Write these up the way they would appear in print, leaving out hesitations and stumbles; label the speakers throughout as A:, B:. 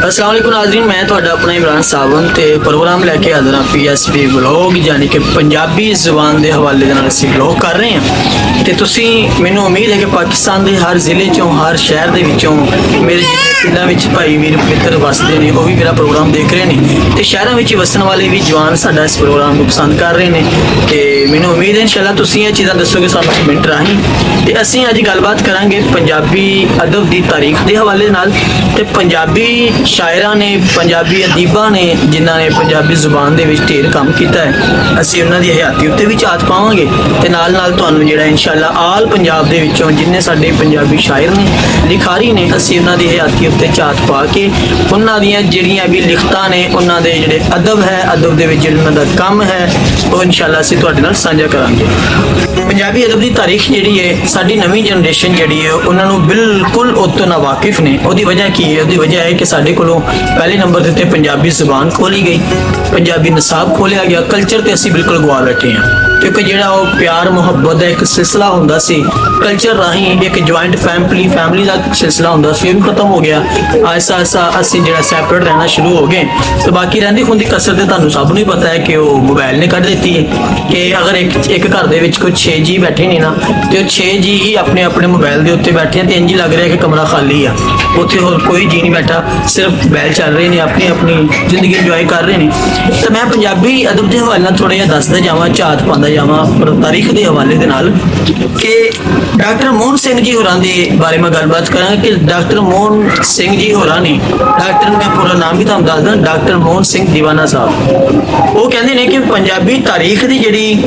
A: अस्सलाम वालेकुम नाज़रीन, मैं ਤੁਹਾਡਾ ਆਪਣਾ ਇਮਰਾਨ ਸਾਵਨ ਤੇ ਪ੍ਰੋਗਰਾਮ ਲੈ ਕੇ ਹਾਜ਼ਰ ਹਾਂ ਪੀਐਸਪੀ ਵਲੌਗ, ਯਾਨੀ ਕਿ ਪੰਜਾਬੀ ਜ਼ੁਬਾਨ ਦੇ ਹਵਾਲੇ ਦੇ ਨਾਲ ਅਸੀਂ ਵਲੌਗ ਕਰ ਰਹੇ ਹਾਂ। ਤੇ ਤੁਸੀਂ ਮੈਨੂੰ ਉਮੀਦ ਹੈ ਕਿ ਪਾਕਿਸਤਾਨ ਦੇ ਹਰ ਜ਼ਿਲ੍ਹੇ ਚੋਂ, ਹਰ ਸ਼ਹਿਰ ਦੇ ਵਿੱਚੋਂ ਮੇਰੇ ਜਿੰਨੇ ਪਿੰਡਾਂ ਵਿੱਚ ਭਾਈ ਵੀਰ ਮਿੱਤਰ ਵਸਦੇ ਨੇ ਉਹ ਵੀ ਮੇਰਾ ਪ੍ਰੋਗਰਾਮ ਦੇਖ ਰਹੇ ਨੇ ਤੇ ਸ਼ਹਿਰਾਂ ਵਿੱਚ ਵਸਣ ਵਾਲੇ ਵੀ ਜਵਾਨ ਸਾਡਾ ਇਸ ਪ੍ਰੋਗਰਾਮ ਨੂੰ ਪਸੰਦ ਕਰ ਰਹੇ ਨੇ। ਤੇ ਮੈਨੂੰ ਉਮੀਦ ਹੈ ਇਨਸ਼ਾਅੱਲਾ ਤੁਸੀਂ ਇਹ ਚੀਜ਼ਾਂ ਦੱਸੋਗੇ ਸਾਨੂੰ ਕਮੈਂਟ ਰਾਹੀਂ। ਤੇ ਅਸੀਂ ਅੱਜ ਗੱਲਬਾਤ ਕਰਾਂਗੇ ਪੰਜਾਬੀ ਅਦਬ ਦੀ ਤਾਰੀਖ ਦੇ ਹਵਾਲੇ ਨਾਲ ਤੇ ਪੰਜਾਬੀ ਸ਼ਾਇਰਾਂ ਨੇ, ਪੰਜਾਬੀ ਅਦੀਬਾਂ ਨੇ ਜਿਨ੍ਹਾਂ ਨੇ ਪੰਜਾਬੀ ਜ਼ੁਬਾਨ ਦੇ ਵਿੱਚ ਢੇਰ ਕੰਮ ਕੀਤਾ ਹੈ। ਅਸੀਂ ਉਹਨਾਂ ਦੀ ਹਯਾਤੀ ਉੱਤੇ ਵੀ ਝਾਤ ਪਾਵਾਂਗੇ ਤੇ ਨਾਲ ਤੁਹਾਨੂੰ ਜਿਹੜਾ ਇਨਸ਼ਾਅੱਲਾ ਆਲ ਪੰਜਾਬ ਦੇ ਵਿੱਚੋਂ ਜਿੰਨੇ ਸਾਡੇ ਪੰਜਾਬੀ ਸ਼ਾਇਰ ਨੇ, ਲਿਖਾਰੀ ਨੇ, ਅਸੀਂ ਉਹਨਾਂ ਦੀ ਹਯਾਤੀ ਉੱਤੇ ਝਾਤ ਪਾ ਕੇ ਉਹਨਾਂ ਦੀਆਂ ਜਿਹੜੀਆਂ ਵੀ ਲਿਖਤਾਂ ਨੇ, ਉਹਨਾਂ ਦੇ ਜਿਹੜੇ ਅਦਬ ਹੈ, ਅਦਬ ਦੇ ਵਿੱਚ ਜਿਹੜਾ ਉਹਨਾਂ ਦਾ ਕੰਮ ਹੈ, ਉਹ ਇਨਸ਼ਾਅੱਲਾ ਅਸੀਂ ਤੁਹਾਡੇ ਨਾਲ ਸਾਂਝਾ ਕਰਾਂਗੇ। ਪੰਜਾਬੀ ਅਦਬ ਦੀ ਤਾਰੀਖ ਜਿਹੜੀ ਹੈ, ਸਾਡੀ ਨਵੀਂ ਜਨਰੇਸ਼ਨ ਜਿਹੜੀ ਹੈ ਉਹਨਾਂ ਨੂੰ ਬਿਲਕੁਲ ਉਹ ਤੋਂ ਨਾ ਵਾਕਿਫ ਨੇ। ਉਹਦੀ ਵਜ੍ਹਾ ਕੀ ਹੈ? ਉਹਦੀ ਵਜ੍ਹਾ ਹੈ ਕਿ ਸਾਡੇ ਕੋਲੋਂ ਪਹਿਲੇ ਨੰਬਰ ਦੇ ਉੱਤੇ ਪੰਜਾਬੀ ਜ਼ੁਬਾਨ ਖੋਲੀ ਗਈ, ਪੰਜਾਬੀ ਨਿਸਾਬ ਖੋਲਿਆ ਗਿਆ, ਕਲਚਰ ਤੇ ਅਸੀਂ ਬਿਲਕੁਲ ਗਵਾ ਬੈਠੇ ਹਾਂ। ਕਿਉਂਕਿ ਜਿਹੜਾ ਉਹ ਪਿਆਰ ਮੁਹੱਬਤ ਦਾ ਇੱਕ ਸਿਲਸਿਲਾ ਹੁੰਦਾ ਸੀ, ਕਲਚਰ ਰਾਹੀਂ ਇੱਕ ਜੁਆਇੰਟ ਫੈਮਿਲੀ ਦਾ ਸਿਲਸਿਲਾ ਹੁੰਦਾ ਸੀ, ਉਹ ਵੀ ਖਤਮ ਹੋ ਗਿਆ। ਐਸਾ ਅਸੀਂ ਜਿਹੜਾ ਸੈਪਰੇਟ ਰਹਿਣਾ ਸ਼ੁਰੂ ਹੋ ਗਏ ਤੇ ਬਾਕੀ ਰਹਿੰਦੀ ਖੁੰਦੀ ਕਸਰ ਤੇ ਤੁਹਾਨੂੰ ਸਭ ਨੂੰ ਹੀ ਪਤਾ ਹੈ ਕਿ ਉਹ ਮੋਬਾਈਲ ਨੇ ਕੱਢ ਦਿੱਤੀ ਹੈ। ਕਿ ਅਗਰ ਇੱਕ ਘਰ ਦੇ ਵਿੱਚ ਕੋਈ 6 ਜੀ ਬੈਠੇ ਨੇ ਨਾ ਤੇ ਉਹ 6 ਜੀ ਹੀ ਆਪਣੇ ਮੋਬਾਈਲ ਦੇ ਉੱਤੇ ਬੈਠੇ ਆ ਤੇ ਇੰਜ ਹੀ ਲੱਗ ਰਿਹਾ ਕਿ ਕਮਰਾ ਖਾਲੀ ਆ, ਉੱਥੇ ਹੋਰ ਕੋਈ ਜੀ ਨਹੀਂ ਬੈਠਾ, ਸਿਰਫ ਮੋਬਾਈਲ ਚੱਲ ਰਹੇ ਨੇ, ਆਪਣੀ ਜ਼ਿੰਦਗੀ ਇੰਜੋਏ ਕਰ ਰਹੇ ਨੇ। ਤਾਂ ਮੈਂ ਪੰਜਾਬੀ ਅਦਬ ਦੇ ਹਵਾਲੇ ਨਾਲ ਥੋੜਾ ਜਿਹਾ ਦੱਸਦਾ ਜਾਵਾਂ, ਝਾਤ ਪਾਉਂਦਾ ਜਾਵਾਂ ਤਾਰੀਖ ਦੇ ਹਵਾਲੇ ਦੇ ਨਾਲ ਕਿ ਡਾਕਟਰ ਮੋਹਨ ਸਿੰਘ ਜੀ ਹੋਰਾਂ ਦੇ ਬਾਰੇ ਮੈਂ ਗੱਲਬਾਤ ਕਰਾਂਗਾ ਕਿ ਡਾਕਟਰ ਮੋਹਨ ਸਿੰਘ ਜੀ ਹੋਰਾਂ ਨੇ, ਡਾਕਟਰ ਮੈਂ ਪੂਰਾ ਨਾਮ ਵੀ ਤੁਹਾਨੂੰ ਦੱਸਦਾ, ਡਾਕਟਰ ਮੋਹਨ ਸਿੰਘ ਦੀਵਾਨਾ ਸਾਹਿਬ। ਉਹ ਕਹਿੰਦੇ ਨੇ ਕਿ ਪੰਜਾਬੀ ਤਾਰੀਖ ਦੀ ਜਿਹੜੀ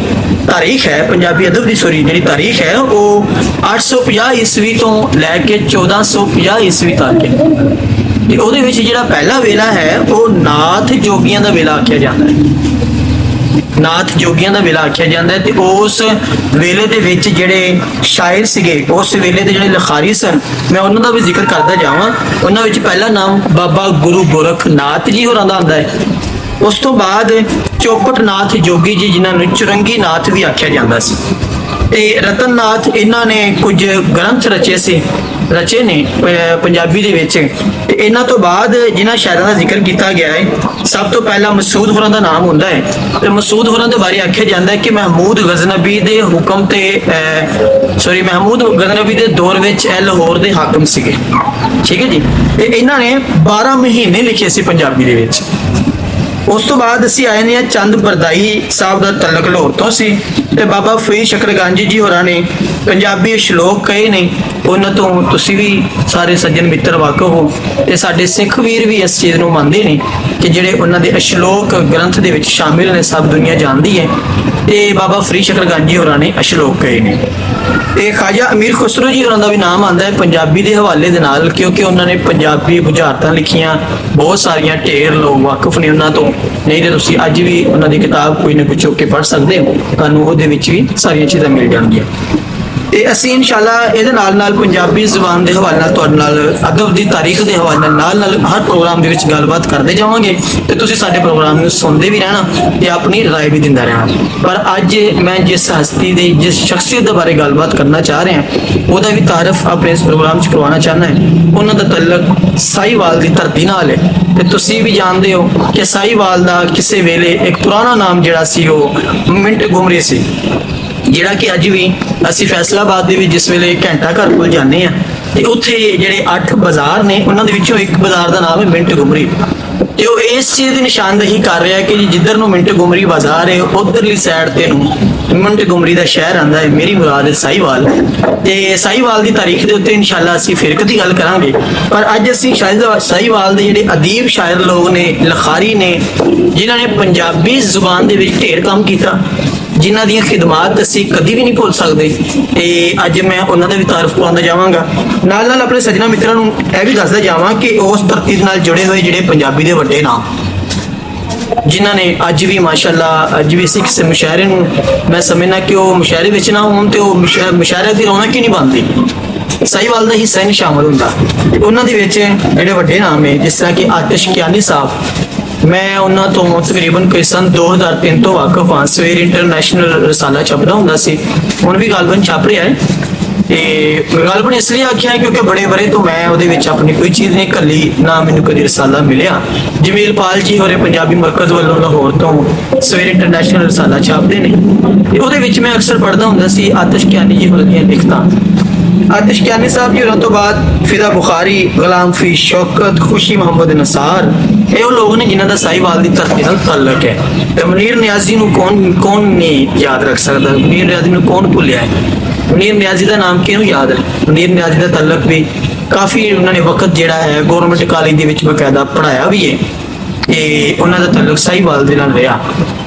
A: ਤਾਰੀਖ ਹੈ, ਪੰਜਾਬੀ ਅਦਬ ਦੀ ਜਿਹੜੀ ਤਾਰੀਖ ਹੈ, ਉਹ 850 ਈਸਵੀ ਤੋਂ ਲੈ ਕੇ 1450 ਈਸਵੀ ਤੱਕ ਹੈ। ਤੇ ਉਹਦੇ ਵਿੱਚ ਜਿਹੜਾ ਪਹਿਲਾ ਵੇਲਾ ਹੈ ਉਹ ਨਾਥ ਜੋਗੀਆਂ ਦਾ ਵੇਲਾ ਆਖਿਆ ਜਾਂਦਾ ਹੈ। ਨਾਥ ਜੋਗੀਆਂ ਦਾ ਵੇਲਾ ਆਖਿਆ ਜਾਂਦਾ ਹੈ। ਤੇ ਉਸ ਵੇਲੇ ਦੇ ਵਿੱਚ ਜਿਹੜੇ ਸ਼ਾਇਰ ਸੀਗੇ, ਉਸ ਵੇਲੇ ਦੇ ਜਿਹੜੇ ਲਿਖਾਰੀ ਸਨ, ਮੈਂ ਉਹਨਾਂ ਦਾ ਵੀ ਜ਼ਿਕਰ ਕਰਦਾ ਜਾਵਾਂ। ਉਹਨਾਂ ਵਿੱਚ ਪਹਿਲਾ ਨਾਮ ਬਾਬਾ ਗੁਰੂ ਗੋਰਖ ਨਾਥ ਜੀ ਹੋਰਾਂ ਦਾ ਆਉਂਦਾ ਹੈ। ਉਸ ਤੋਂ ਬਾਅਦ ਚੌਪਟ ਨਾਥ ਜੋਗੀ ਜੀ, ਜਿਨ੍ਹਾਂ ਨੂੰ ਚੁਰੰਗੀ ਨਾਥ ਵੀ ਆਖਿਆ ਜਾਂਦਾ ਸੀ, ਤੇ ਰਤਨ ਨਾਥ, ਇਹਨਾਂ ਨੇ ਕੁਝ ਗ੍ਰੰਥ ਰਚੇ ਨੇ ਪੰਜਾਬੀ ਦੇ ਵਿੱਚ। ਤੇ ਇਹਨਾਂ ਤੋਂ ਬਾਅਦ ਜਿਨ੍ਹਾਂ ਸ਼ਾਇਰਾਂ ਦਾ ਜ਼ਿਕਰ ਕੀਤਾ ਗਿਆ ਹੈ, ਸਭ ਤੋਂ ਪਹਿਲਾਂ ਮਸੂਦ ਹੋਰਾਂ ਦਾ ਨਾਮ ਹੁੰਦਾ ਹੈ। ਤੇ ਮਸੂਦ ਹੋਰਾਂ ਦੇ ਬਾਰੇ ਆਖਿਆ ਜਾਂਦਾ ਹੈ ਕਿ ਮਹਿਮੂਦ ਗਜ਼ਨਵੀ ਦੇ ਹੁਕਮ ਤੇ ਮਹਿਮੂਦ ਗਜ਼ਨਵੀ ਦੇ ਦੌਰ ਵਿੱਚ ਇਹ ਲਾਹੌਰ ਦੇ ਹਾਕਮ ਸੀਗੇ, ਠੀਕ ਹੈ ਜੀ। ਤੇ ਇਹਨਾਂ ਨੇ 12 ਮਹੀਨੇ ਲਿਖੇ ਸੀ ਪੰਜਾਬੀ ਦੇ ਵਿੱਚ। ਉਸ ਤੋਂ ਬਾਅਦ ਅਸੀਂ ਆਏ ਨੇ ਚੰਦ ਬਰਦਾਈ ਸਾਹਿਬ ਦਾ ਤਲਕ ਲਾਹੌਰ ਤੋਂ ਸੀ ਤੇ ਬਾਬਾ ਫਰੀਦ ਸ਼ਕਰਗੰਜ ਜੀ ਹੋਰਾਂ ਨੇ ਪੰਜਾਬੀ ਸ਼ਲੋਕ ਕਹੇ ਨੇ, ਉਹਨਾਂ ਤੋਂ ਤੁਸੀਂ ਵੀ ਸਾਰੇ ਸੱਜਣ ਮਿੱਤਰ ਵਾਕਿਫ ਹੋ। ਤੇ ਸਾਡੇ ਸਿੱਖ ਵੀਰ ਵੀ ਇਸ ਚੀਜ਼ ਨੂੰ ਮੰਨਦੇ ਨੇ ਕਿ ਜਿਹੜੇ ਉਹਨਾਂ ਦੇ ਅਸ਼ਲੋਕ ਗ੍ਰੰਥ ਦੇ ਵਿੱਚ ਸ਼ਾਮਿਲ ਨੇ, ਸਭ ਦੁਨੀਆ ਜਾਣਦੀ ਹੈ। ਤੇ ਬਾਬਾ ਫਰੀਦ ਸ਼ਕਰਗੰਜ ਜੀ ਹੋਰਾਂ ਨੇ ਅਸ਼ਲੋਕ ਕਹੇ ਨੇ। ਤੇ ਖਾਜਾ ਅਮੀਰ ਖੁਸਰੋ ਜੀ ਹੋਰਾਂ ਦਾ ਵੀ ਨਾਮ ਆਉਂਦਾ ਹੈ ਪੰਜਾਬੀ ਦੇ ਹਵਾਲੇ ਦੇ ਨਾਲ, ਕਿਉਂਕਿ ਉਹਨਾਂ ਨੇ ਪੰਜਾਬੀ ਬੁਝਾਰਤਾਂ ਲਿਖੀਆਂ, ਬਹੁਤ ਸਾਰੀਆਂ, ਢੇਰ ਲੋਕ ਵਾਕਿਫ ਨੇ ਉਹਨਾਂ ਤੋਂ। ਨਹੀਂ ਤੇ ਤੁਸੀਂ ਅੱਜ ਵੀ ਉਹਨਾਂ ਦੀ ਕਿਤਾਬ ਕੋਈ ਨਾ ਕੋਈ ਚੁੱਕ ਕੇ ਪੜ੍ਹ ਸਕਦੇ ਹੋ, ਤੁਹਾਨੂੰ ਉਹਦੇ ਵਿੱਚ ਵੀ ਸਾਰੀਆਂ ਚੀਜ਼ਾਂ ਮਿਲ ਜਾਣਗੀਆਂ। ਤੇ ਅਸੀਂ ਇਨਸ਼ਾਅੱਲਾ ਇਹਦੇ ਨਾਲ ਪੰਜਾਬੀ ਜ਼ੁਬਾਨ ਦੇ ਹਵਾਲੇ ਨਾਲ, ਤੁਹਾਡੇ ਨਾਲ ਅਦਬ ਦੀ ਤਾਰੀਖ ਦੇ ਹਵਾਲੇ ਨਾਲ ਹਰ ਪ੍ਰੋਗਰਾਮ ਦੇ ਵਿੱਚ ਗੱਲਬਾਤ ਕਰਦੇ ਜਾਵਾਂਗੇ ਤੇ ਤੁਸੀਂ ਸਾਡੇ ਪ੍ਰੋਗਰਾਮ ਨੂੰ ਸੁਣਦੇ ਵੀ ਰਹਿਣਾ ਤੇ ਆਪਣੀ ਰਾਏ ਵੀ ਦਿੰਦਾ ਰਹਿਣਾ। ਪਰ ਅੱਜ ਮੈਂ ਜਿਸ ਹਸਤੀ ਦੇ, ਜਿਸ ਸ਼ਖਸੀਅਤ ਦੇ ਬਾਰੇ ਗੱਲਬਾਤ ਕਰਨਾ ਚਾਹ ਰਿਹਾ, ਉਹਦਾ ਵੀ ਤਾਰਫ ਆਪਣੇ ਇਸ ਪ੍ਰੋਗਰਾਮ 'ਚ ਕਰਵਾਉਣਾ ਚਾਹੁੰਦਾ ਹੈ। ਉਹਨਾਂ ਦਾ ਤਲਕ ਸਾਹੀਵਾਲ ਦੀ ਧਰਤੀ ਨਾਲ ਹੈ। ਤੇ ਤੁਸੀਂ ਵੀ ਜਾਣਦੇ ਹੋ ਕਿ ਸਾਹੀਵਾਲ ਦਾ ਕਿਸੇ ਵੇਲੇ ਇੱਕ ਪੁਰਾਣਾ ਨਾਮ ਜਿਹੜਾ ਸੀ ਉਹ ਮਿੰਟ ਗੁਮਰੀ ਸੀ, ਜਿਹੜਾ ਕਿ ਅੱਜ ਵੀ ਅਸੀਂ ਫੈਸਲਾਬਾਦ ਦੇ ਵਿੱਚ ਜਿਸ ਵੇਲੇ ਘੰਟਾ ਘਰ ਕੋਲ ਜਾਂਦੇ ਆ ਤੇ ਉੱਥੇ ਜਿਹੜੇ 8 ਬਾਜ਼ਾਰ ਨੇ, ਉਹਨਾਂ ਦੇ ਵਿੱਚੋਂ ਇੱਕ ਬਾਜ਼ਾਰ ਦਾ ਨਾਮ ਹੈ ਮਿੰਟ ਗੁਮਰੀ। ਤੇ ਉਹ ਇਸ ਚੀਜ਼ ਦੀ ਨਿਸ਼ਾਨਦੇਹੀ ਕਰ ਰਿਹਾ ਕਿ ਜਿੱਧਰ ਨੂੰ ਮਿੰਟ ਗੁਮਰੀ ਬਾਜ਼ਾਰ ਹੈ, ਉਧਰਲੀ ਸਾਈਡ ਤੇ ਨੂੰ ਮਿੰਟ ਗੁਮਰੀ ਦਾ ਸ਼ਹਿਰ ਆਂਦਾ ਹੈ। ਮੇਰੀ ਮੁਰਾਦ ਹੈ ਸਾਹੀਵਾਲ। ਤੇ ਸਾਹੀਵਾਲ ਦੀ ਤਾਰੀਖ ਦੇ ਉੱਤੇ ਇਨਸ਼ਾਅੱਲਾ ਅਸੀਂ ਫਿਰਕ ਦੀ ਗੱਲ ਕਰਾਂਗੇ। ਪਰ ਅੱਜ ਅਸੀਂ ਸਾਹੀਵਾਲ ਦੇ ਜਿਹੜੇ ਅਦੀਬ ਸ਼ਾਇਰ ਲੋਕ ਨੇ, ਲਿਖਾਰੀ ਨੇ, ਜਿਨ੍ਹਾਂ ਨੇ ਪੰਜਾਬੀ ਜ਼ੁਬਾਨ ਦੇ ਵਿੱਚ ਢੇਰ ਕੰਮ ਕੀਤਾ, ਜਿਨ੍ਹਾਂ ਦੀਆਂ ਖਿਦਮਾਤ ਅਸੀਂ ਕਦੀ ਵੀ ਨਹੀਂ ਭੁੱਲ ਸਕਦੇ, ਤੇ ਅੱਜ ਮੈਂ ਉਹਨਾਂ ਦਾ ਵੀ ਤਾਰਫ ਕਰਵਾਉਂਦਾ ਜਾਵਾਂਗਾ। ਨਾਲ ਆਪਣੇ ਸੱਜਣਾ ਮਿੱਤਰਾਂ ਨੂੰ ਇਹ ਵੀ ਦੱਸਦਾ ਜਾਵਾਂ ਕਿ ਉਸ ਧਰਤੀ ਦੇ ਨਾਲ ਜੁੜੇ ਹੋਏ ਜਿਹੜੇ ਪੰਜਾਬੀ ਦੇ ਵੱਡੇ ਨਾਮ, ਜਿਨ੍ਹਾਂ ਨੇ ਅੱਜ ਵੀ ਮਾਸ਼ਾਅੱਲਾ, ਅੱਜ ਵੀ ਅਸੀਂ ਕਿਸੇ ਮੁਸ਼ਾਇਰੇ ਨੂੰ, ਮੈਂ ਸਮਝਣਾ ਕਿ ਉਹ ਮੁਸ਼ਾਇਰੇ ਵਿੱਚ ਨਾ ਹੋਣ ਤੇ ਉਹ ਮੁਸ਼ਾਇਰੇ ਦੀ ਰੌਣਕ ਹੀ ਨਹੀਂ ਬਣਦੀ। ਸਾਹੀਵਾਲ ਦਾ ਹਿੱਸਾ ਨਹੀਂ ਸ਼ਾਮਲ ਹੁੰਦਾ। ਉਹਨਾਂ ਦੇ ਵਿੱਚ ਜਿਹੜੇ ਵੱਡੇ ਨਾਮ ਹੈ, ਜਿਸ ਤਰ੍ਹਾਂ ਕਿ ਆਤਿਸ਼ ਕਿਆਨੀ ਸਾਹਿਬ, ਮੈਂ ਉਹਨਾਂ ਤੋਂ ਤਕਰੀਬਨ ਕੋਈ ਸਨ 2003 ਤੋਂ ਵਾਕਿਫ ਹਾਂ। ਸਵੇਰ ਇੰਟਰਨੈਸ਼ਨਲ ਰਸਾਲਾ ਛਪਦਾ ਹੁੰਦਾ ਸੀ, ਹੁਣ ਵੀ ਗਾਲਬਨ ਛਪ ਰਿਹਾ ਹੈ। ਤੇ ਗਲਬਨ ਇਸ ਲਈ ਆਖਿਆ ਕਿਉਂਕਿ ਬੜੇ ਬਰੇ ਤੋਂ ਮੈਂ ਉਹਦੇ ਵਿੱਚ ਆਪਣੀ ਕੋਈ ਚੀਜ਼ ਨਹੀਂ ਕੱਲੀ, ਨਾ ਮੈਨੂੰ ਕਦੀ ਰਸਾਲਾ ਮਿਲਿਆ। ਜਮੀਲਪਾਲ ਜੀ ਹੋਰੇ ਪੰਜਾਬੀ ਮਰਕਜ਼ ਵੱਲੋਂ ਲਾਹੌਰ ਤੋਂ ਸਵੇਰੇ ਇੰਟਰਨੈਸ਼ਨਲ ਰਸਾਲਾ ਛਾਪਦੇ ਨੇ, ਤੇ ਉਹਦੇ ਵਿੱਚ ਮੈਂ ਅਕਸਰ ਪੜ੍ਹਦਾ ਹੁੰਦਾ ਸੀ ਆਤਿਸ਼ ਕਿਆਨੀ ਜੀ ਹੋਰਾਂ ਦੀਆਂ ਲਿਖਤਾਂ। आतिश कियानी साहब जी होरों तो बाद फिदा बुखारी, गुलाम फी शौकत, खुशी मोहम्मद नसार, ये वो लोग ने जिन्हों का साहिवाल की धरती नाल ताल्लुक है। ते मुनीर नियाजी नूं कौन नहीं याद रख सकता, मुनीर नियाजी नूं कौन भुलिया है। मुनीर नियाजी का नाम किहनूं याद है? मुनीर नियाजी का ताल्लुक भी काफ़ी उन्होंने वक्त जिहड़ा है गौरमेंट कॉलेज दे विच बकायदा पढ़ाया भी है, ਤੇ ਉਹਨਾਂ ਦਾ ਤਾਲੁਕ ਸਾਹੀਵਾਲ ਦੇ ਨਾਲ ਰਿਹਾ।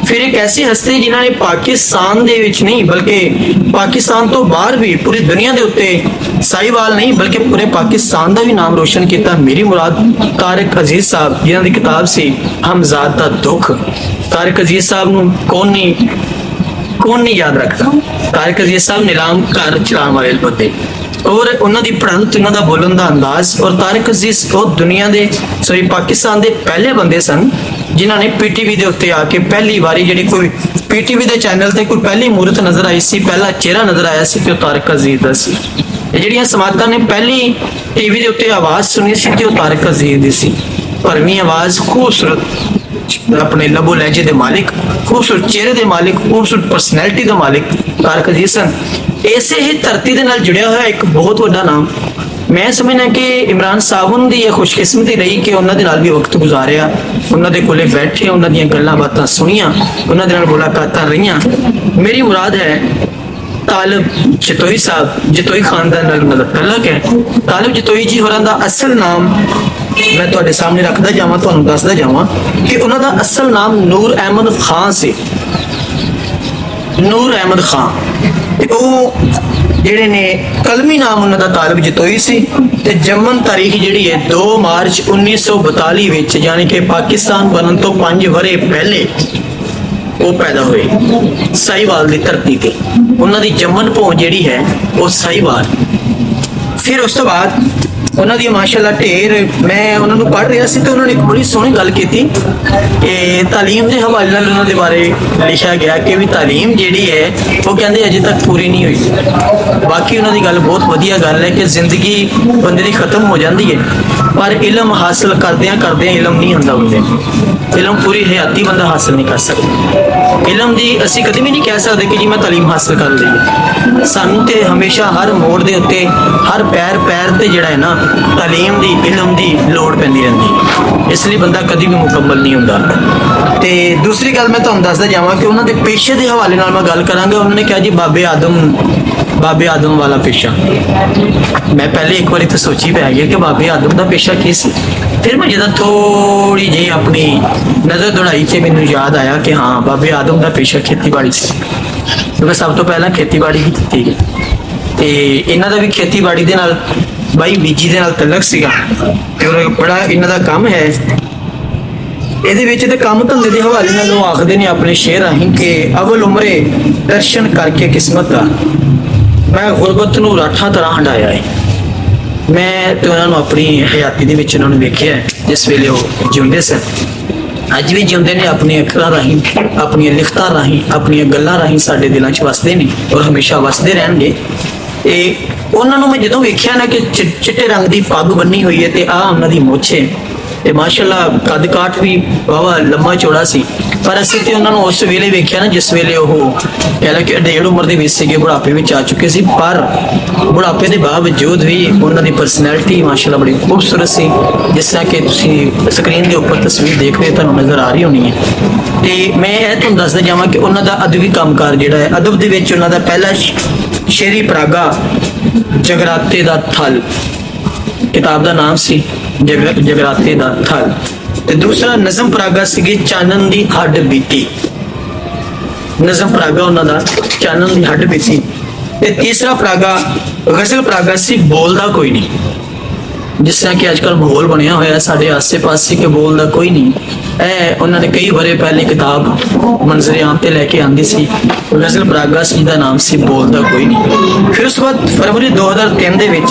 A: ਫਿਰ ਇੱਕ ਐਸੀ ਹਸਤੀ ਜਿਨ੍ਹਾਂ ਨੇ ਪਾਕਿਸਤਾਨ ਦੇ ਵਿੱਚ ਨਹੀਂ ਬਲਕਿ ਪਾਕਿਸਤਾਨ ਤੋਂ ਬਾਹਰ ਵੀ ਪੂਰੀ ਦੁਨੀਆ ਦੇ ਉੱਤੇ ਸਾਹੀਵਾਲ ਨਹੀਂ ਬਲਕਿ ਪੂਰੇ ਪਾਕਿਸਤਾਨ ਦਾ ਵੀ ਨਾਮ ਰੋਸ਼ਨ ਕੀਤਾ। ਮੇਰੀ ਮੁਰਾਦ ਤਾਰਿਕ ਅਜ਼ੀਜ਼ ਸਾਹਿਬ, ਜਿਨ੍ਹਾਂ ਦੀ ਕਿਤਾਬ ਸੀ ਹਮਜ਼ਾਦ ਦਾ ਦੁੱਖ। ਤਾਰਿਕ ਅਜ਼ੀਜ਼ ਸਾਹਿਬ ਨੂੰ ਕੌਣ ਨਹੀਂ ਯਾਦ ਰੱਖਦਾ। ਤਾਰਿਕ ਅਜ਼ੀਜ਼ ਸਾਹਿਬ ਨੀਲਾਮ ਘਰ ਚਲਾਉਣ ਵਾਲੇ ਬੰਦੇ, और उन्होंने पढ़ाई उन्होंने बोलन का अंदाज। और तारिक अजीज वो दुनिया के पाकिस्तान के पहले बंदे सन जिन्होंने PTV के उत्ते आके पहली बारी जी कोई PTV के चैनल से कोई पहली मूर्त नजर आई सी, पहला चेहरा नजर आया सी, तो तारिक अजीज का सी। जिहड़ियां समातां ने पहली TV के उत्ते आवाज़ सुनी सी तो तारिक अजीज की सी। भरवीं आवाज़, खूबसूरत अपने लबो लहजे के मालिक, खूबसूरत चेहरे के मालिक, खूबसूरत परसनैलिटी के मालिक तारिक अजीज सन। इसे ही धरती के नाल जुड़िया हुआ एक बहुत बड़ा नाम। मैं समझना कि इमरान साहब की यह खुशकिस्मती रही कि उन्होंने नाल भी वक्त गुजारिया, उन्होंने कोले बैठे, उन्होंने दी गल्लां बातां सुनिया, उन्होंने नाल मुलाकातां रहियां। मेरी मुराद है तालिब जतोई साहब, जतोई खानदान नाल मतलब ताल्लुक है। तालिब जतोई जी होरां दा असल नाम मैं तुहाडे सामने रखदा जावां, तुहानूं दसदा जावां कि उन्हां दा असल नाम नूर अहमद खान सी। नूर अहमद खान ਜਿਹੜੇ ਨੇ ਕਲਮੀ ਨਾਮ ਉਹਨਾਂ ਦਾ ਤਾਲਿਬ ਜਤੋਈ ਸੀ। ਤੇ ਜੰਮਨ ਤਾਰੀਖ ਜਿਹੜੀ ਹੈ 2 ਮਾਰਚ 1942 ਵਿੱਚ, ਯਾਨੀ ਕਿ ਪਾਕਿਸਤਾਨ ਬਣਨ ਤੋਂ 5 ਵਰੇ ਪਹਿਲੇ ਉਹ ਪੈਦਾ ਹੋਏ ਸਾਹੀਵਾਲ ਦੀ ਧਰਤੀ ਤੇ। ਉਹਨਾਂ ਦੀ ਜੰਮਨ ਭੋਂ ਜਿਹੜੀ ਹੈ ਉਹ ਸਾਹੀਵਾਲ। ਫਿਰ ਉਸ ਤੋਂ ਬਾਅਦ ਉਹਨਾਂ ਦੀ ਮਾਸ਼ਾਅੱਲਾ ਢੇਰ, ਮੈਂ ਉਹਨਾਂ ਨੂੰ ਪੜ੍ਹ ਰਿਹਾ ਸੀ ਤੇ ਉਹਨਾਂ ਨੇ ਇੱਕ ਬੜੀ ਸੋਹਣੀ ਗੱਲ ਕੀਤੀ ਕਿ ਤਾਲੀਮ ਦੇ ਹਵਾਲੇ ਨਾਲ ਉਹਨਾਂ ਦੇ ਬਾਰੇ ਲਿਖਿਆ ਗਿਆ ਕਿ ਵੀ ਤਾਲੀਮ ਜਿਹੜੀ ਹੈ ਉਹ ਕਹਿੰਦੇ ਅਜੇ ਤੱਕ ਪੂਰੀ ਨਹੀਂ ਹੋਈ। ਬਾਕੀ ਉਹਨਾਂ ਦੀ ਗੱਲ ਬਹੁਤ ਵਧੀਆ ਗੱਲ ਹੈ ਕਿ ਜ਼ਿੰਦਗੀ ਬੰਦੇ ਦੀ ਖਤਮ ਹੋ ਜਾਂਦੀ ਹੈ ਪਰ ਇਲਮ ਹਾਸਲ ਕਰਦਿਆਂ ਇਲਮ ਨਹੀਂ ਹੁੰਦਾ ਬੰਦੇ ਨੂੰ। ਇਲਮ ਪੂਰੀ ਹਯਾਤੀ ਬੰਦਾ ਹਾਸਲ ਨਹੀਂ ਕਰ ਸਕਦਾ। ਇਲਮ ਦੀ ਅਸੀਂ ਕਦੇ ਵੀ ਨਹੀਂ ਕਹਿ ਸਕਦੇ ਕਿ ਜੀ ਮੈਂ ਤਾਲੀਮ ਹਾਸਲ ਕਰ ਲਈ ਹੈ। ਸਾਨੂੰ ਤੇ ਹਮੇਸ਼ਾ ਹਰ ਮੋੜ ਦੇ ਉੱਤੇ ਹਰ ਪੈਰ ਤੇ ਜਿਹੜਾ ਹੈ ਨਾ ਤਾਲੀਮ ਦੀ, ਇਲਮ ਦੀ ਲੋੜ ਪੈਂਦੀ ਰਹਿੰਦੀ, ਇਸ ਲਈ ਬੰਦਾ ਕਦੀ ਵੀ ਮੁਕੰਮਲ ਨਹੀਂ ਹੁੰਦਾ। ਤੇ ਦੂਸਰੀ ਗੱਲ ਮੈਂ ਤੁਹਾਨੂੰ ਦੱਸਦਾ ਜਾਵਾਂ ਕਿ ਉਹਨਾਂ ਦੇ ਪੇਸ਼ੇ ਦੇ ਹਵਾਲੇ ਨਾਲ ਮੈਂ ਗੱਲ ਕਰਾਂਗਾ। ਉਹਨਾਂ ਨੇ ਕਿਹਾ ਜੀ ਬਾਬੇ ਆਦਮ वाला पेशा। मैं पहले एक बार तो सोची पै गया कि बाबे आदम का पेशा की सी। फिर मैं जो थोड़ी जी अपनी नज़र दौड़ाई तो मैनू याद आया कि हाँ बाबे आदम का पेशा खेतीबाड़ी से, क्योंकि सब तो पहला खेतीबाड़ी ही की गई। तो इन्हों का भी खेतीबाड़ी के नाल बाई बीजी के नाल तलक सीगा ते बड़ा इन्हों का काम है। ਇਹਦੇ ਵਿੱਚ ਤੇ ਕੰਮ ਧੰਦੇ ਦੇ ਹਵਾਲੇ ਨਾਲ ਉਹ ਆਖਦੇ ਨੇ ਆਪਣੇ ਸ਼ੇਰ ਰਾਹੀਂ ਕਿ ਅਵਲ ਉਮਰੇ ਦਰਸ਼ਨ ਕਰਕੇ ਕਿਸਮਤ ਦਾ ਮੈਂ ਗੁਰਬਤ ਨੂੰ ਰਾਠਾਂ ਤਰ੍ਹਾਂ ਹੰਡਾਇਆ ਹੈ। ਮੈਂ ਤੇ ਉਹਨਾਂ ਨੂੰ ਆਪਣੀ ਹਯਾਤੀ ਦੇ ਵਿੱਚ ਉਹਨਾਂ ਨੂੰ ਵੇਖਿਆ ਜਿਸ ਵੇਲੇ ਉਹ ਜਿਉਂਦੇ ਸਨ। ਅੱਜ ਵੀ ਜਿਉਂਦੇ ਨੇ, ਆਪਣੀਆਂ ਅੱਖਰਾਂ ਰਾਹੀਂ, ਆਪਣੀਆਂ ਲਿਖਤਾਂ ਰਾਹੀਂ, ਆਪਣੀਆਂ ਗੱਲਾਂ ਰਾਹੀਂ ਸਾਡੇ ਦਿਲਾਂ 'ਚ ਵਸਦੇ ਨੇ ਔਰ ਹਮੇਸ਼ਾ ਵਸਦੇ ਰਹਿਣਗੇ। ਤੇ ਉਹਨਾਂ ਨੂੰ ਮੈਂ ਜਦੋਂ ਵੇਖਿਆ ਨਾ ਕਿ ਚਿੱਟੇ ਰੰਗ ਦੀ ਪੱਗ ਬੰਨੀ ਹੋਈ ਹੈ ਤੇ ਆਹ ਉਹਨਾਂ ਦੀ ਮੁੱਛ ਹੈ ਤੇ ਮਾਸ਼ਾਅੱਲਾ ਕੱਦ ਕਾਠ ਵੀ ਵਾਵਾ ਲੰਮਾ ਚੌੜਾ ਸੀ। ਪਰ ਅਸੀਂ ਤੇ ਉਹਨਾਂ ਨੂੰ ਉਸ ਵੇਲੇ ਵੇਖਿਆ ਨਾ ਜਿਸ ਵੇਲੇ ਉਹ ਕਹਿ ਲਓ ਕਿ ਅਡੇੜ ਉਮਰ ਦੇ ਵਿੱਚ ਸੀਗੇ, ਬੁਢਾਪੇ ਵਿੱਚ ਆ ਚੁੱਕੇ ਸੀ। ਪਰ ਬੁਢਾਪੇ ਦੇ ਬਾਵਜੂਦ ਵੀ ਉਹਨਾਂ ਦੀ ਪਰਸਨੈਲਿਟੀ ਮਾਸ਼ਾਅੱਲਾ ਬੜੀ ਖੂਬਸੂਰਤ ਸੀ। ਜਿਸ ਤਰ੍ਹਾਂ ਕਿ ਤੁਸੀਂ ਸਕਰੀਨ ਦੇ ਉੱਪਰ ਤਸਵੀਰ ਦੇਖ ਰਹੇ ਤੁਹਾਨੂੰ ਨਜ਼ਰ ਆ ਰਹੀ ਹੋਣੀ ਹੈ। ਤੇ ਮੈਂ ਇਹ ਤੁਹਾਨੂੰ ਦੱਸਦਾ ਜਾਵਾਂ ਕਿ ਉਹਨਾਂ ਦਾ ਅਦਬੀ ਕੰਮਕਾਰ ਜਿਹੜਾ ਹੈ, ਅਦਬ ਦੇ ਵਿੱਚ ਉਹਨਾਂ ਦਾ ਪਹਿਲਾ ਸ਼ੇਰੀ ਪਰਾਗਾ ਜਗਰਾਤੇ ਦਾ ਥਲ, किताब का नाम सी जगराते दा थल। ते दूसरा नज़म परागा सी चानन दी हड्ड बीती, नज़म परागा उन्हां दा चानन दी हड्ड बीती। ते तीसरा परागा गज़ल परागा सी बोलदा कोई नहीं। जिस तरह कि अजकल माहौल बनया होया साडे आसे पासे के बोलदा कोई नहीं, ਇਹ ਉਹਨਾਂ ਨੇ ਕਈ ਵਰੇ ਪਹਿਲੇ ਕਿਤਾਬ ਮੰਜ਼ਰੇ ਆਮ ਤੇ ਲੈ ਕੇ ਆਂਦੀ ਸੀ। ਗਜ਼ਲ ਪਰਾਗਾ ਸੀ ਦਾ ਨਾਮ ਸੀ ਬੋਲਦਾ ਕੋਈ ਨਹੀਂ। ਫਿਰ ਉਸ ਤੋਂ ਬਾਅਦ ਫਰਵਰੀ 2003 ਦੇ ਵਿੱਚ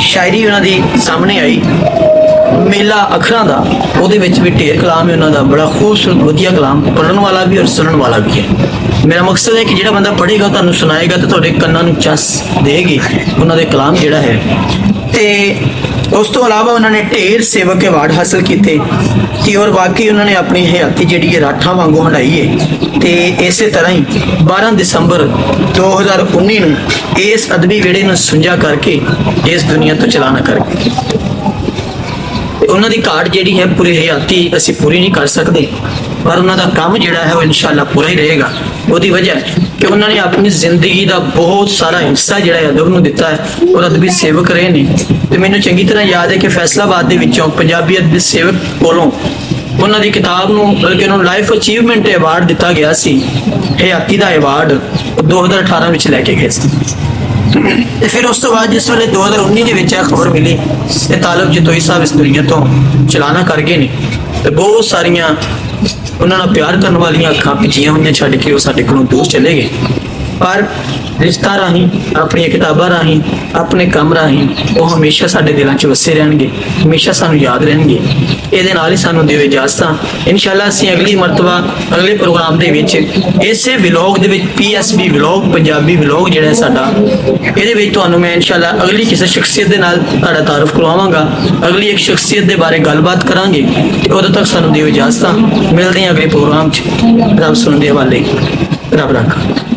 A: ਸ਼ਾਇਰੀ ਉਹਨਾਂ ਦੀ ਸਾਹਮਣੇ ਆਈ ਮੇਲਾ ਅੱਖਰਾਂ ਦਾ, ਉਹਦੇ ਵਿੱਚ ਵੀ ਢੇਰ ਕਲਾਮ ਹੈ ਉਹਨਾਂ ਦਾ, ਬੜਾ ਖੂਬਸੂਰਤ ਵਧੀਆ ਕਲਾਮ, ਪੜ੍ਹਨ ਵਾਲਾ ਵੀ ਔਰ ਸੁਣਨ ਵਾਲਾ ਵੀ ਹੈ। ਮੇਰਾ ਮਕਸਦ ਹੈ ਕਿ ਜਿਹੜਾ ਬੰਦਾ ਪੜ੍ਹੇਗਾ ਤੁਹਾਨੂੰ ਸੁਣਾਏਗਾ ਤੇ ਤੁਹਾਡੇ ਕੰਨਾਂ ਨੂੰ ਚਸ ਦੇਗੀ ਉਹਨਾਂ ਦੇ ਕਲਾਮ ਜਿਹੜਾ ਹੈ। ਤੇ ਉਸ ਤੋਂ ਇਲਾਵਾ ਉਹਨਾਂ ਨੇ ਢੇਰ ਸੇਵਕ ਅਵਾਰਡ ਹਾਸਲ ਕੀਤੇ ਤੇ ਔਰ ਵਾਕਈ ਉਹਨਾਂ ਨੇ ਆਪਣੀ ਹਯਾਤੀ ਜਿਹੜੀ ਹੈ ਰਾਠਾਂ ਵਾਂਗੂ ਹੰਡਾਈ ਹੈ। ਤੇ ਇਸੇ ਤਰ੍ਹਾਂ ਹੀ 12 ਦਸੰਬਰ 2019 ਨੂੰ ਇਸ ਅਦਬੀ ਵਿਹੜੇ ਨੂੰ ਸੁੰਝਾ ਕਰਕੇ ਇਸ ਦੁਨੀਆ ਤੋਂ ਚਲਾਣਾ ਕਰਕੇ ਤੇ ਉਹਨਾਂ ਦੀ ਘਾਟ ਜਿਹੜੀ ਹੈ ਪੂਰੀ ਹਯਾਤੀ ਅਸੀਂ ਪੂਰੀ ਨਹੀਂ ਕਰ ਸਕਦੇ, ਪਰ ਉਹਨਾਂ ਦਾ ਕੰਮ ਜਿਹੜਾ ਹੈ ਉਹ ਇਨਸ਼ਾਅੱਲਾ ਪੂਰਾ ਹੀ ਰਹੇਗਾ। ਉਹਦੀ ਵਜ੍ਹਾ ਕਿ ਉਹਨਾਂ ਨੇ ਆਪਣੀ ਜ਼ਿੰਦਗੀ ਦਾ ਬਹੁਤ ਸਾਰਾ ਹਿੱਸਾ ਜਿਹੜਾ ਹੈ ਅਦਬ ਨੂੰ ਦਿੱਤਾ ਹੈ ਔਰ ਅਦਬੀ ਸੇਵਕ ਰਹੇ ਨੇ। ਤੇ ਮੈਨੂੰ ਚੰਗੀ ਤਰ੍ਹਾਂ ਯਾਦ ਹੈ ਕਿ ਫੈਸਲਾਬਾਦ ਦੇ ਵਿੱਚੋਂ ਪੰਜਾਬੀ ਅਦਬੀ ਸੇਵਕ ਕੋਲੋਂ ਉਹਨਾਂ ਦੀ ਕਿਤਾਬ ਨੂੰ ਬਲਕਿ ਉਹਨਾਂ ਨੂੰ ਲਾਈਫ ਅਚੀਵਮੈਂਟ ਅਵਾਰਡ ਦਿੱਤਾ ਗਿਆ ਸੀ, ਹਯਾਤੀ ਦਾ ਅਵਾਰਡ 2018 ਵਿੱਚ ਲੈ ਕੇ ਗਏ ਸੀ। ਤੇ ਫਿਰ ਉਸ ਤੋਂ ਬਾਅਦ ਜਿਸ ਵੇਲੇ 2019 ਦੇ ਵਿੱਚ ਇਹ ਖਬਰ ਮਿਲੀ ਤੇ ਤਾਲਬ ਜਤੋਈ ਸਾਹਿਬ ਇਸ ਦੁਨੀਆ ਤੋਂ ਚਲਾਣਾ ਕਰ ਗਏ ਨੇ ਤੇ ਬਹੁਤ ਸਾਰੀਆਂ ਉਹਨਾਂ ਨਾਲ ਪਿਆਰ ਕਰਨ ਵਾਲੀਆਂ ਅੱਖਾਂ ਭਿੱਜੀਆਂ ਹੋਈਆਂ ਛੱਡ ਕੇ ਉਹ ਸਾਡੇ ਕੋਲੋਂ ਦੂਰ ਚਲੇ ਗਏ। ਪਰ ਰਿਸ਼ਤਾ ਰਾਹੀਂ, ਆਪਣੀਆਂ ਕਿਤਾਬਾਂ ਰਾਹੀਂ, ਆਪਣੇ ਕੰਮ ਰਾਹੀਂ ਉਹ ਹਮੇਸ਼ਾ ਸਾਡੇ ਦਿਲਾਂ 'ਚ ਵਸੇ ਰਹਿਣਗੇ, ਹਮੇਸ਼ਾ ਸਾਨੂੰ ਯਾਦ ਰਹਿਣਗੇ। ਇਹਦੇ ਨਾਲ ਹੀ ਸਾਨੂੰ ਦਿਓ ਇਜਾਜ਼ਤਾਂ। ਇਨਸ਼ਾਅੱਲਾ ਅਸੀਂ ਅਗਲੀ ਮਰਤਬਾ ਅਗਲੇ ਪ੍ਰੋਗਰਾਮ ਦੇ ਵਿੱਚ ਇਸੇ ਵਲੌਗ ਦੇ ਵਿੱਚ PSB ਵਲੌਗ ਪੰਜਾਬੀ ਵਲੌਗ ਜਿਹੜਾ ਹੈ ਸਾਡਾ, ਇਹਦੇ ਵਿੱਚ ਤੁਹਾਨੂੰ ਮੈਂ ਇਨਸ਼ਾਅੱਲਾ ਅਗਲੀ ਕਿਸੇ ਸ਼ਖਸੀਅਤ ਦੇ ਨਾਲ ਤੁਹਾਡਾ ਤਾਰਫ ਕਰਵਾਵਾਂਗਾ, ਅਗਲੀ ਇੱਕ ਸ਼ਖਸੀਅਤ ਦੇ ਬਾਰੇ ਗੱਲਬਾਤ ਕਰਾਂਗੇ। ਤੇ ਉਦੋਂ ਤੱਕ ਸਾਨੂੰ ਦਿਓ ਇਜਾਜ਼ਤਾਂ। ਮਿਲਦੇ ਹਾਂ ਅਗਲੇ ਪ੍ਰੋਗਰਾਮ 'ਚ। ਰੱਬ ਸੁਣਨ ਦੇ ਹਵਾਲੇ। ਰੱਬ ਰੱਖਾ।